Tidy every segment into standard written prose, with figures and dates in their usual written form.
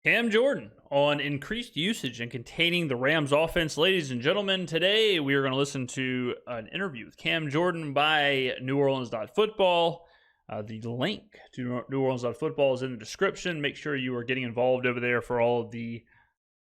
Cam Jordan on increased usage and containing the Rams offense. Ladies and gentlemen, today we are going to listen to an interview with Cam Jordan by neworleans.football. The link to neworleans.football is in the description. Make sure you are getting involved over there for all of the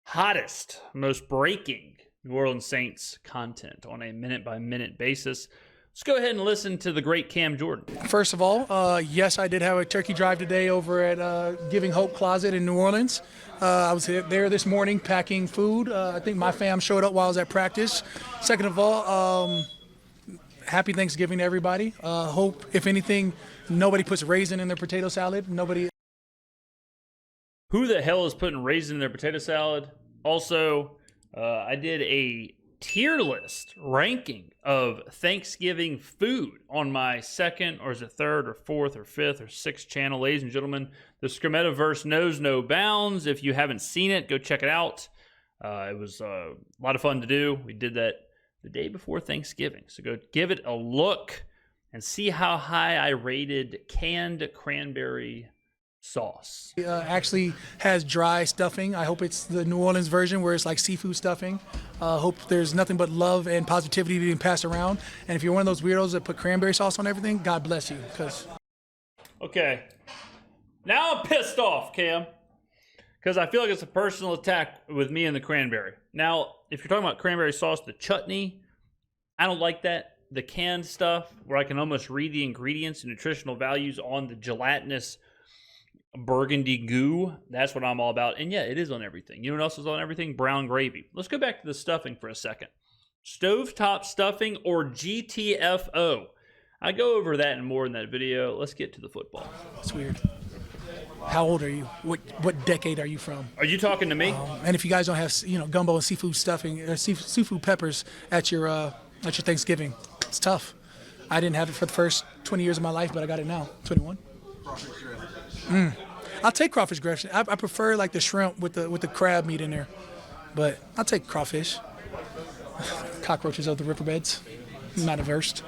hottest, most breaking New Orleans Saints content on a minute-by-minute basis. Let's go ahead and listen to the great Cam Jordan. First of all, yes, I did have a turkey drive today over at Giving Hope Closet in New Orleans. I was there this morning packing food. I think my fam showed up while I was at practice. Second of all, happy Thanksgiving to everybody. Hope, if anything, nobody puts raisin in their potato salad. Nobody. Who the hell is putting raisin in their potato salad? Also, I did a tier list ranking of Thanksgiving food on my second, or is it third, or fourth, or fifth, or sixth channel. Ladies and gentlemen, the Skrmetta verse knows no bounds. If you haven't seen it, go check it out. It was a lot of fun to do. We did that the day before Thanksgiving. So go give it a look and see how high I rated canned cranberry sauce. Actually has dry stuffing. I hope it's the New Orleans version where it's like seafood stuffing. Hope there's nothing but love and positivity being passed around. And if you're one of those weirdos that put cranberry sauce on everything, God bless you. Okay. Now I'm pissed off, Cam. Because I feel like it's a personal attack with me and the cranberry. Now, if you're talking about cranberry sauce, the chutney, I don't like that. The canned stuff where I can almost read the ingredients and nutritional values on the gelatinous burgundy goo, that's what I'm all about. And yeah, it is on everything. You know what else is on everything? Brown gravy. Let's go back to the stuffing for a second. Stovetop stuffing, or GTFO. I go over that and more in that video. Let's get to the football. That's weird. How old are you? What decade are you from? Are you talking to me? And if you guys don't have gumbo and seafood stuffing, seafood peppers at your Thanksgiving, it's tough. I didn't have it for the first 20 years of my life, but I got it now. 21. I'll take crawfish dressing. I prefer like the shrimp with the crab meat in there, but I'll take crawfish. Cockroaches of the riverbeds. I'm not averse.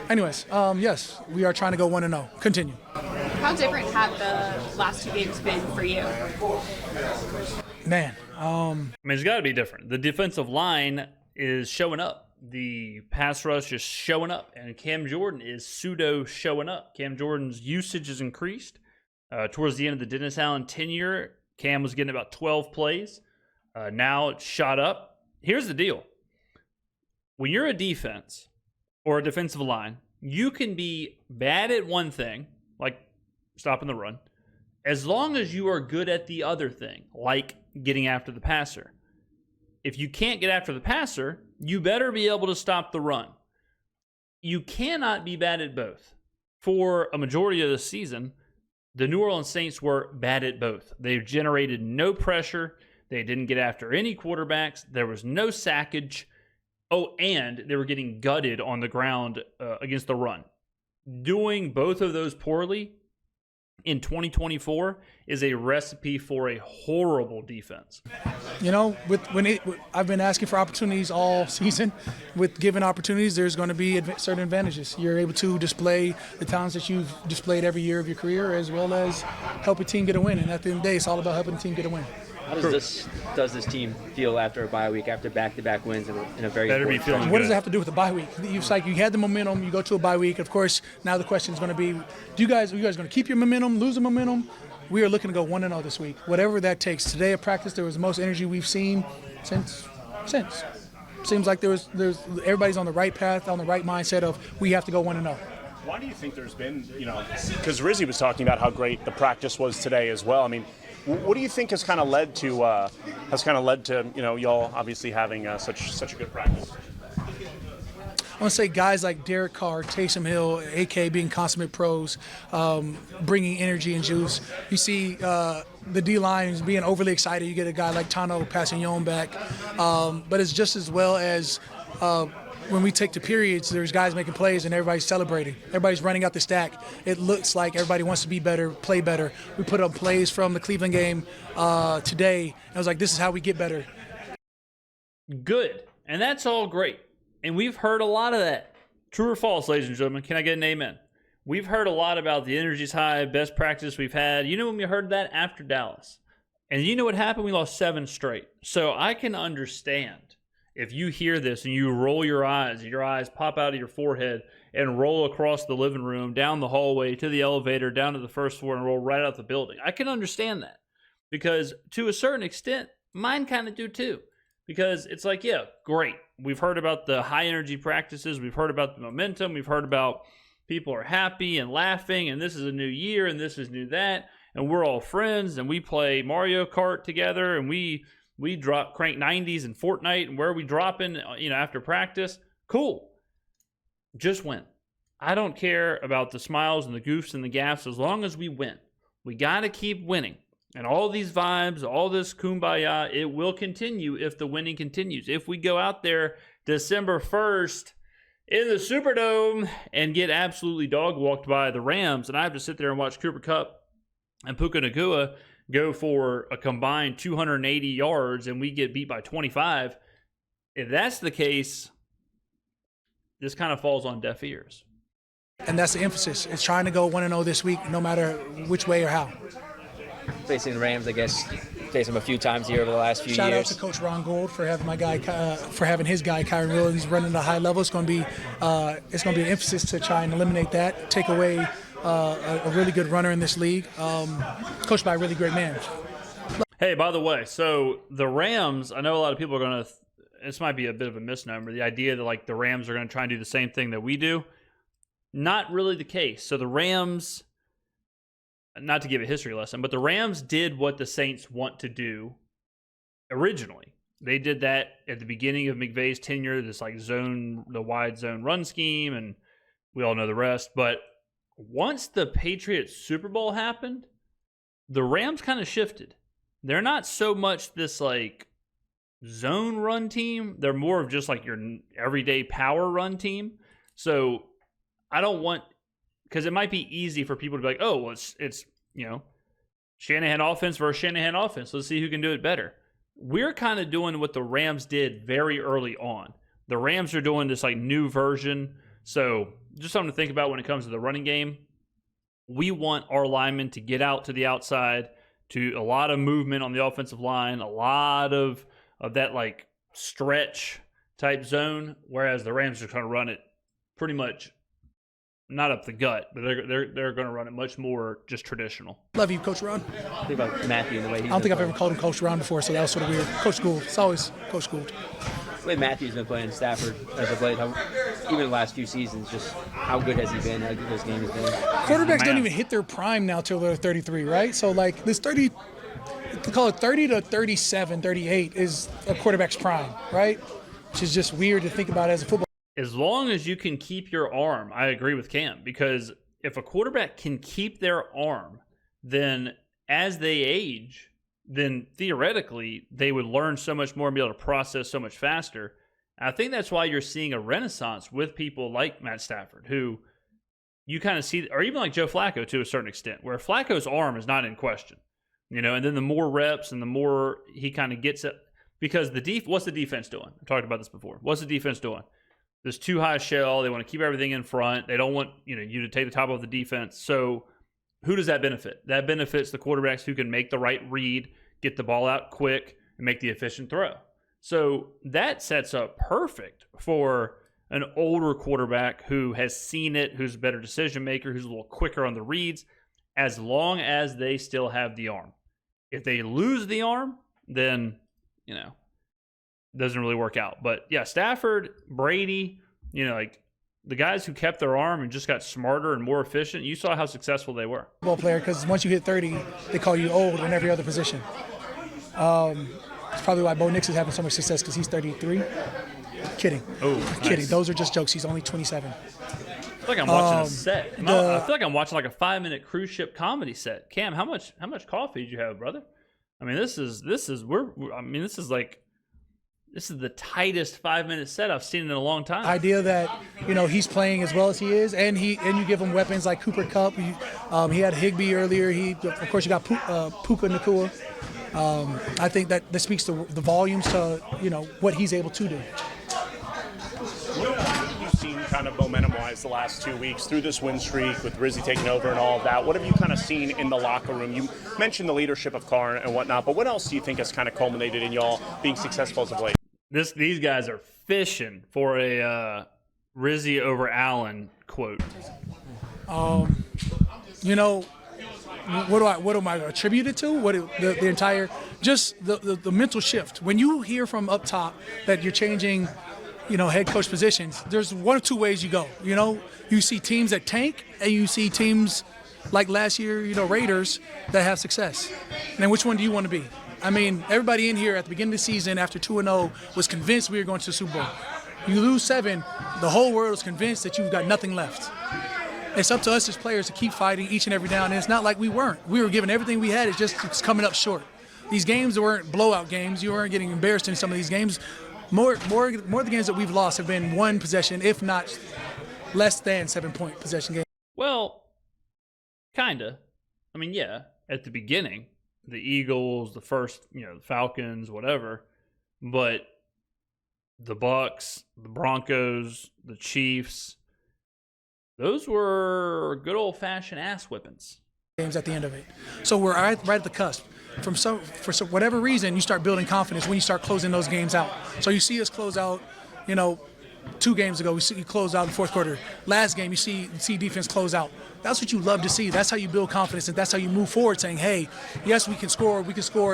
Anyways, yes, we are trying to go 1-0. Continue. How different have the last two games been for you? Man, I mean, it's got to be different. The defensive line is showing up. The pass rush is showing up, and Cam Jordan is pseudo showing up. Cam Jordan's usage is increased. Towards the end of the Dennis Allen tenure, Cam was getting about 12 plays. Now it's shot up. Here's the deal. When you're a defense or a defensive line, you can be bad at one thing, like stopping the run, as long as you are good at the other thing, like getting after the passer. If you can't get after the passer, you better be able to stop the run. You cannot be bad at both. For a majority of the season, the New Orleans Saints were bad at both. They generated no pressure. They didn't get after any quarterbacks. There was no sackage. Oh, and they were getting gutted on the ground against the run. Doing both of those poorly in 2024 is a recipe for a horrible defense. I've been asking for opportunities all season. With given opportunities, there's going to be certain advantages. You're able to display the talents that you've displayed every year of your career, as well as help a team get a win. And at the end of the day, it's all about helping the team get a win. How does this team feel after a bye week, after back-to-back wins in a very better be feeling What good. does it have to do with the bye week? It's like you had the momentum, you go to a bye week. Of course, now the question is going to be, are you guys going to keep your momentum, lose the momentum? We are looking to go 1-0 this week, whatever that takes. Today at practice, there was the most energy we've seen since. Seems like there's everybody's on the right path, on the right mindset of we have to go 1-0. Why do you think there's been, because Rizzy was talking about how great the practice was today as well. I mean, what do you think has kind of led to y'all obviously having such a good practice? I want to say guys like Derek Carr, Taysom Hill, AK being consummate pros, bringing energy and juice. You see the D-line being overly excited. You get a guy like Tano passing Yon back. But it's just as well as when we take the periods, there's guys making plays and everybody's celebrating. Everybody's running out the stack. It looks like everybody wants to be better, play better. We put up plays from the Cleveland game today. And I was like, this is how we get better. Good. And that's all great. And we've heard a lot of that. True or false, ladies and gentlemen? Can I get an amen? We've heard a lot about the energy's high, best practice we've had. You know when we heard that? After Dallas. And you know what happened? We lost 7 straight. So I can understand if you hear this and you roll your eyes pop out of your forehead and roll across the living room, down the hallway, to the elevator, down to the first floor, and roll right out the building. I can understand that because to a certain extent, mine kind of do too. Because it's like, yeah, great. We've heard about the high energy practices. We've heard about the momentum. We've heard about people are happy and laughing, and this is a new year, and this is new that, and we're all friends, and we play Mario Kart together, and we crank 90s in Fortnite, and where are we dropping, after practice? Cool. Just win. I don't care about the smiles and the goofs and the gaffes as long as we win. We got to keep winning. And all these vibes, all this kumbaya, it will continue if the winning continues. If we go out there December 1st in the Superdome and get absolutely dog walked by the Rams, and I have to sit there and watch Cooper Kupp and Puka Nacua go for a combined 280 yards and we get beat by 25, if that's the case, this kind of falls on deaf ears. And that's the emphasis. It's trying to go 1-0 this week, no matter which way or how. Facing the Rams, I guess, faced them a few times here over the last few Shout years. out to Coach Ron Gold for having his guy Kyron Williams. He's running at a high level. It's going to be an emphasis to try and eliminate that, take away a really good runner in this league, coached by a really great man. Hey, by the way, so the Rams, I know a lot of people are going to, this might be a bit of a misnomer, the idea that like the Rams are going to try and do the same thing that we do. Not really the case. So the Rams, not to give a history lesson, but the Rams did what the Saints want to do originally. They did that at the beginning of McVay's tenure, this like the wide zone run scheme, and we all know the rest. But once the Patriots Super Bowl happened, the Rams kind of shifted. They're not so much this like zone run team. They're more of just like your everyday power run team. So I don't want, because it might be easy for people to be like, oh, well, it's Shanahan offense versus Shanahan offense. Let's see who can do it better. We're kind of doing what the Rams did very early on. The Rams are doing this like new version. So just something to think about when it comes to the running game. We want our linemen to get out to the outside, to a lot of movement on the offensive line, a lot of that like stretch type zone, whereas the Rams are trying to run it pretty much not up the gut, but they're going to run it much more just traditional. Love you, Coach Ron. Think about Matthew and the way he's I don't think I've playing. ever called him Coach Ron before, so that was sort of weird. Coach Gould. It's always Coach Gould. The way Matthew's been playing Stafford as of late, even the last few seasons, just how good has he been, how good this game has been. Quarterbacks don't even hit their prime now till they're 33, right? So like this 30, they call it 30 to 37, 38 is a quarterback's prime, right? Which is just weird to think about as a football. As long as you can keep your arm, I agree with Cam, because if a quarterback can keep their arm, then as they age, then theoretically they would learn so much more and be able to process so much faster. And I think that's why you're seeing a renaissance with people like Matt Stafford, who you kind of see, or even like Joe Flacco to a certain extent, where Flacco's arm is not in question, and then the more reps and the more he kind of gets it, because what's the defense doing? I've talked about this before. What's the defense doing? This too high shell. They want to keep everything in front. They don't want you to take the top off the defense. So who does that benefit? That benefits the quarterbacks who can make the right read, get the ball out quick, and make the efficient throw. So that sets up perfect for an older quarterback who has seen it, who's a better decision maker, who's a little quicker on the reads, as long as they still have the arm. If they lose the arm, then, doesn't really work out. But yeah, Stafford, Brady, like the guys who kept their arm and just got smarter and more efficient, you saw how successful they were. Football player, because once you hit 30, they call you old in every other position. It's probably why Bo Nix is having so much success, because he's 33. Kidding. Oh, kidding. nice. Those are just jokes. He's only 27. I feel like I'm watching a set. I feel like I'm watching like a 5-minute cruise ship comedy set. Cam, how much coffee did you have, brother? I mean, this is the tightest 5-minute set I've seen in a long time. Idea that he's playing as well as he is, and you give him weapons like Cooper Kupp. He had Higbee earlier. Of course you got Puka Nacua. I think that speaks to the volumes to what he's able to do. What have you seen kind of momentum-wise the last 2 weeks through this win streak with Rizzy taking over and all of that? What have you kind of seen in the locker room? You mentioned the leadership of Carr and whatnot, but what else do you think has kind of culminated in y'all being successful as of late? These guys are fishing for a Rizzy over Allen quote. You know, what am I attribute it to? The entire just the mental shift. When you hear from up top that you're changing, head coach positions, there's one of two ways you go. You see teams that tank, and you see teams like last year, Raiders that have success. And which one do you want to be? I mean, everybody in here at the beginning of the season after 2-0 was convinced we were going to the Super Bowl. You lose 7, the whole world is convinced that you've got nothing left. It's up to us as players to keep fighting each and every down, and it's not like we weren't. We were giving everything we had. It's coming up short. These games weren't blowout games. You weren't getting embarrassed in some of these games. More of the games that we've lost have been one possession, if not less than 7-point possession games. Well, kinda. I mean, yeah, at the beginning, the Eagles, the first, the Falcons, whatever, but the Bucks, the Broncos, the Chiefs, those were good old-fashioned ass whippings. Games at the end of it. So we're right at the cusp. For whatever reason, you start building confidence when you start closing those games out. So you see us close out, 2 games ago, we see you close out in the fourth quarter. Last game, you see defense close out. That's what you love to see. That's how you build confidence, and that's how you move forward, saying, hey, yes, we can score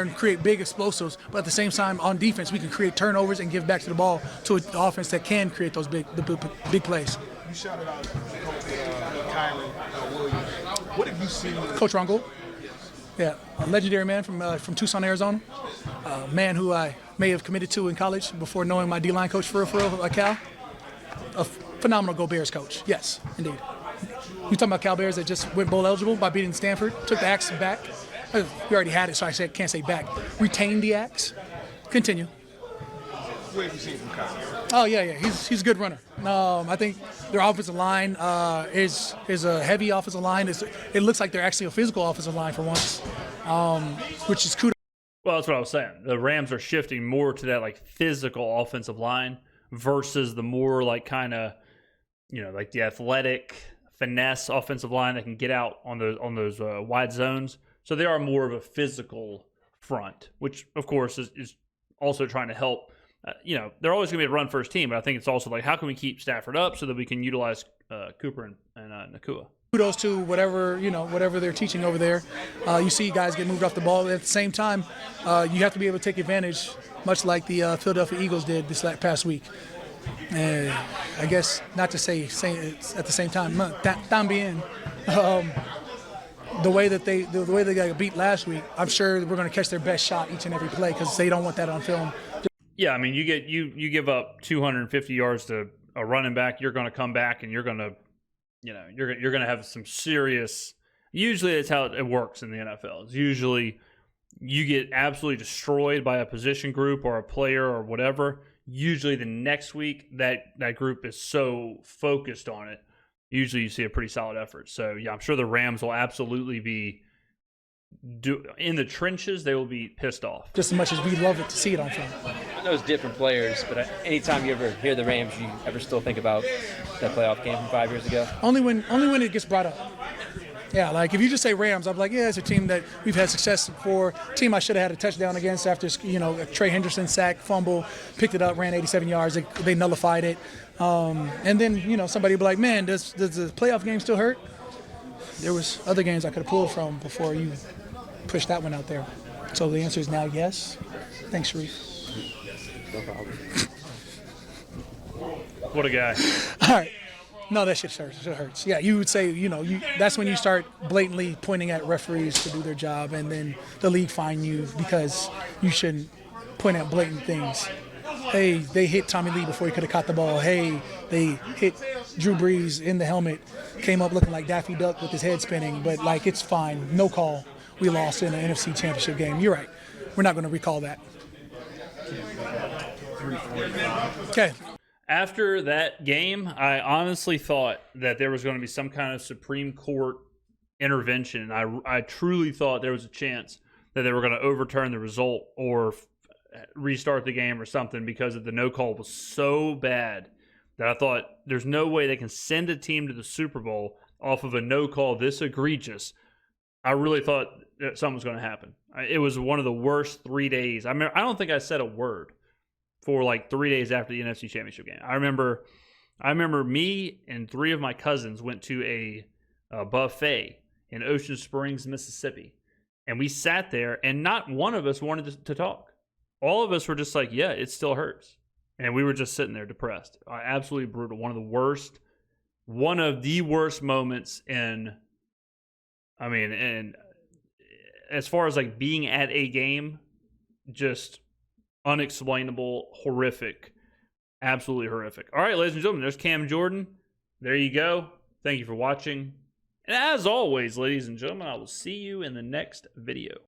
and create big explosives, but at the same time, on defense, we can create turnovers and give back to the ball to an offense that can create those big plays. You shouted out Coach Kyron Williams. What have you seen? Coach Rongold. Yeah, a legendary man from Tucson, Arizona. A man who I may have committed to in college before knowing my D-line coach for real, Cal. A phenomenal Go Bears coach. Yes, indeed. You talking about Cal Bears that just went bowl eligible by beating Stanford? Took the axe back. We already had it, so can't say back. Retained the axe. Continue. What have you seen from Kyle? Oh yeah, he's a good runner. I think their offensive line is a heavy offensive line. It looks like they're actually a physical offensive line for once, which is kudos. Well, that's what I was saying. The Rams are shifting more to that physical offensive line versus the more kind of the athletic finesse offensive line that can get out on those wide zones. So they are more of a physical front, which of course is also trying to help. They're always going to be a run-first team, but I think it's also how can we keep Stafford up so that we can utilize Cooper and Nakua. Kudos to whatever they're teaching over there. You see guys get moved off the ball. At the same time, you have to be able to take advantage, much like the Philadelphia Eagles did this past week. I guess not to say it's at the same time. También, the way they got beat last week, I'm sure we're going to catch their best shot each and every play because they don't want that on film. Yeah, I mean, you give up 250 yards to a running back, you're going to come back and you're going to, you're going to have some serious. Usually, that's how it works in the NFL. It's usually you get absolutely destroyed by a position group or a player or whatever. Usually, the next week that group is so focused on it. Usually, you see a pretty solid effort. So yeah, I'm sure the Rams will absolutely be. In the trenches, they will be pissed off. Just as much as we love it to see it on film. Those different players, but anytime you ever hear the Rams, you ever still think about that playoff game from 5 years ago? Only when it gets brought up. Yeah, if you just say Rams, I'm like, yeah, it's a team that we've had success for. Team I should have had a touchdown against after Trey Henderson sack, fumble, picked it up, ran 87 yards. They nullified it, and then somebody will be like, man, does the playoff game still hurt? There was other games I could have pulled from before you pushed that one out there. So the answer is now yes. Thanks, Sharif. No problem. What a guy. All right. No, that shit hurts. Yeah, you would say, that's when you start blatantly pointing at referees to do their job, and then the league fine you because you shouldn't point at blatant things. Hey, they hit Tommy Lee before he could have caught the ball. Hey, they hit Drew Brees in the helmet, came up looking like Daffy Duck with his head spinning, but it's fine. No call. We lost in an NFC Championship game. You're right. We're not going to recall that. Okay. After that game, I honestly thought that there was going to be some kind of Supreme Court intervention. I truly thought there was a chance that they were going to overturn the result or restart the game or something because the no call was so bad that I thought there's no way they can send a team to the Super Bowl off of a no call this egregious. I really thought that something was going to happen. It was one of the worst 3 days. I don't think I said a word for like 3 days after the NFC Championship game. I remember me and 3 of my cousins went to a buffet in Ocean Springs, Mississippi. And we sat there, and not one of us wanted to talk. All of us were just like, yeah, it still hurts. And we were just sitting there depressed. Absolutely brutal. One of the worst moments and as far as like being at a game, just unexplainable, horrific, absolutely horrific. All right, ladies and gentlemen, there's Cam Jordan. There you go. Thank you for watching. And as always, ladies and gentlemen, I will see you in the next video.